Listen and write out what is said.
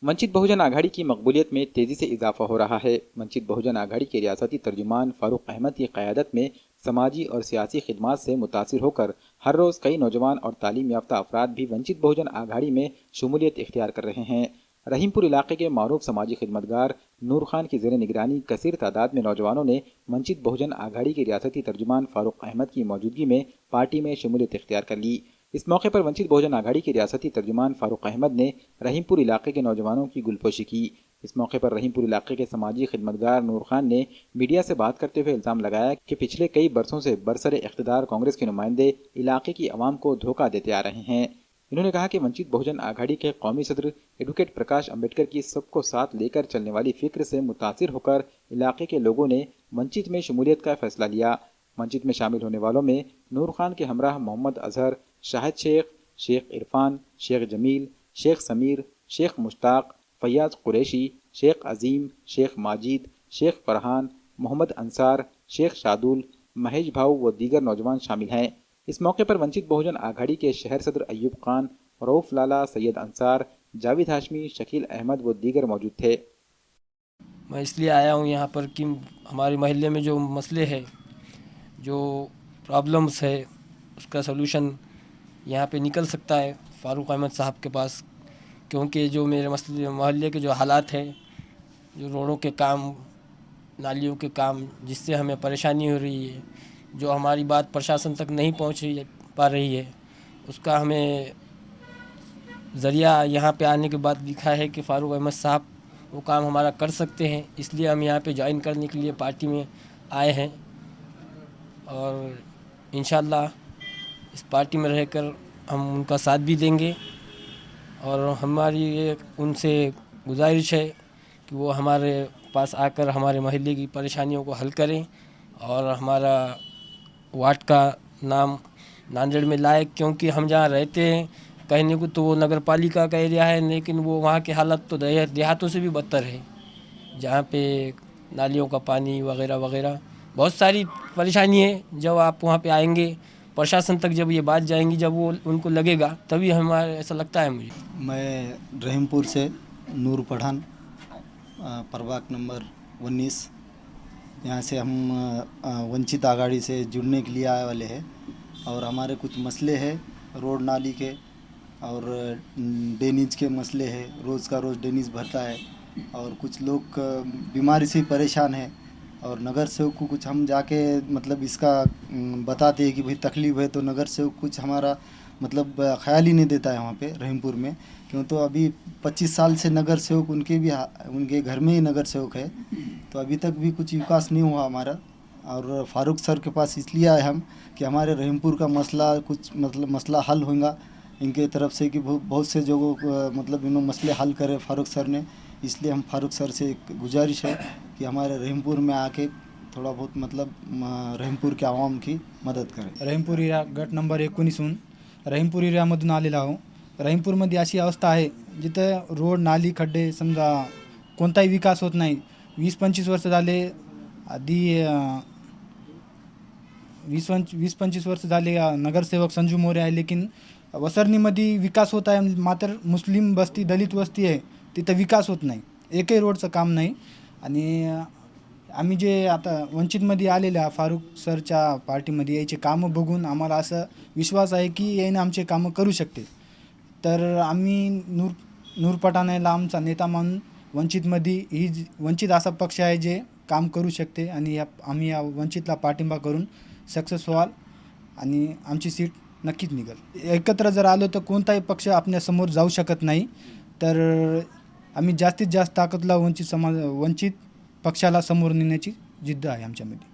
वंचित बहुजन आघाड़ी की मकबूलियत में तेजी से इजाफा हो रहा है। वंचित बहुजन आघाड़ी के रियासती तर्जुमान फारूक अहमद की क़यादत में समाजी और सियासी खिदमात से मुतासिर होकर हर रोज़ कई नौजवान और तालीम याफ्ता अफराद भी वंचित बहुजन आघाड़ी में शमूलियत इख्तियार कर रहे हैं। रहीमपुर इलाके के मारूफ समाजी खिदमतगार नूर खान की ज़ेर निगरानी कसीर तादाद में नौजवानों ने वंचित बहुजन आघाड़ी के रियासती तर्जुमान फारूक अहमद की मौजूदगी में पार्टी में शमूलियत इख्तियार कर ली। इस मौके पर वंचित बहुजन आघाड़ी के रियासती तर्जुमान फारूक अहमद ने रहीमपुर इलाके के नौजवानों की गुलपोशी की। इस मौके पर रहीमपुर इलाके के समाजी खिदमतगार नूर खान ने मीडिया से बात करते हुए इल्ज़ाम लगाया कि पिछले कई बरसों से बरसरे इख्तिदार कांग्रेस के नुमाइंदे इलाके की आवाम को धोखा देते आ रहे हैं। इन्होंने कहा कि वंचित बहुजन आघाड़ी के कौमी सदर एडवोकेट प्रकाश अम्बेडकर की सबको साथ लेकर चलने वाली फिक्र से मुतासिर होकर इलाके के लोगों ने वंचित में शमूलियत का फैसला लिया। वंचित में शामिल होने वालों में नूर खान के हमराह मोहम्मद अजहर, शाहिद शेख, शेख इरफान, शेख जमील, शेख समीर, शेख मुश्ताक, फैयाज कुरैशी, शेख अजीम, शेख माजिद, शेख फरहान, मोहम्मद अंसार, शेख शादुल, महेश भाऊ व दीगर नौजवान शामिल हैं। इस मौके पर वंचित बहुजन आघाड़ी के शहर सदर अयूब खान, रऊफ लाला, सैयद अंसार, जावेद हाशमी, शकील अहमद व दीगर मौजूद थे। मैं इसलिए आया हूँ यहाँ पर कि हमारे महल्ले में जो मसले है, जो प्रॉब्लम्स है, उसका सलूशन यहाँ पे निकल सकता है फारूक अहमद साहब के पास। क्योंकि जो मेरे मसले महल्ले के जो हालात है, जो रोडों के काम, नालियों के काम, जिससे हमें परेशानी हो रही है, जो हमारी बात प्रशासन तक नहीं पहुँच पा रही है, उसका हमें ज़रिया यहाँ पे आने के बाद दिखा है कि फारूक अहमद साहब वो काम हमारा कर सकते हैं। इसलिए हम यहाँ पे ज्वाइन करने के लिए पार्टी में आए हैं और इंशाल्लाह इस पार्टी में रहकर हम उनका साथ भी देंगे। और हमारी ये उनसे गुजारिश है कि वो हमारे पास आकर हमारे महल्ले की परेशानियों को हल करें और हमारा वार्ड का नाम नांदेड़ में लाए। क्योंकि हम जहाँ रहते हैं, कहने को तो वो नगर पालिका का एरिया है, लेकिन वो वहाँ की हालत तो देहातों से भी बदतर है, जहाँ पे नालियों का पानी वगैरह वगैरह बहुत सारी परेशानी है। जब आप वहाँ पे आएंगे, प्रशासन तक जब ये बात जाएंगी, जब वो उनको लगेगा, तभी हमारे ऐसा लगता है मुझे। मैं रहीमपुर से नूर पठान, प्रभाग नंबर 19, यहाँ से हम वंचित आघाड़ी से जुड़ने के लिए आए वाले हैं और हमारे कुछ मसले हैं रोड नाली के और ड्रेनेज के मसले हैं। रोज़ का रोज़ ड्रेनेज भरता है और कुछ लोग बीमारी से परेशान हैं और नगर सेवक को कुछ हम जाके मतलब इसका बताते हैं कि भाई तकलीफ़ है, तो नगर सेवक कुछ हमारा मतलब ख्याल ही नहीं देता है वहाँ पे रहीमपुर में। क्यों तो अभी 25 साल से नगर सेवक उनके घर में ही नगर सेवक है, तो अभी तक भी कुछ विकास नहीं हुआ हमारा। और फारूक सर के पास इसलिए आए हम कि हमारे रहीमपुर का मसला कुछ मतलब मसला हल होगा इनके तरफ से, कि बहुत से जगहों मतलब इन्होंने मसले हल करे फारूक सर ने। इसलिए हम फारूक सर से एक गुजारिश है कि हमारे रहीमपुर में आके थोड़ा बहुत मतलब रहीमपुर के आवाम की मदत करें। रहीमपुर एरिया गट नंबर 19हून रहीमपुर एरियामधून आलेला आहो। रहीमपूरमध्ये अशी अवस्था आहे जिथं रोड नाली खड्डे समजा कोणताही विकास होत नाही। 20-25 वर्ष झाले, आधी 20-25 वर्ष झाले नगरसेवक संजू मोरे आहे, लेकिन वसरणीमध्ये विकास होत आहे, मात्र मुस्लिम बस्ती दलित वस्ती आहे तिथं विकास होत नाही, एकही रोडचं काम नाही। आणि आम्ही जे आता वंचितमध्ये आलेल्या फारूक सरच्या पार्टीमध्ये यायचे कामं बघून आम्हाला असं विश्वास आहे की याने आमचे कामं करू शकते। तर आम्ही नूर पठाणला आमचा नेता मानून वंचित असा पक्ष आहे जे काम करू शकते आणि आम्ही या वंचितला पाठिंबा करून सक्सेस व्हाल आणि आमची सीट नक्कीच निघेल। एकत्र जर आलो तर कोणताही पक्ष आपल्यासमोर जाऊ शकत नाही, तर आम्ही जास्तीत जास्त ताकदला वंचित पक्षाला समोर नेण्याची जिद्द आहे आमच्यामध्ये।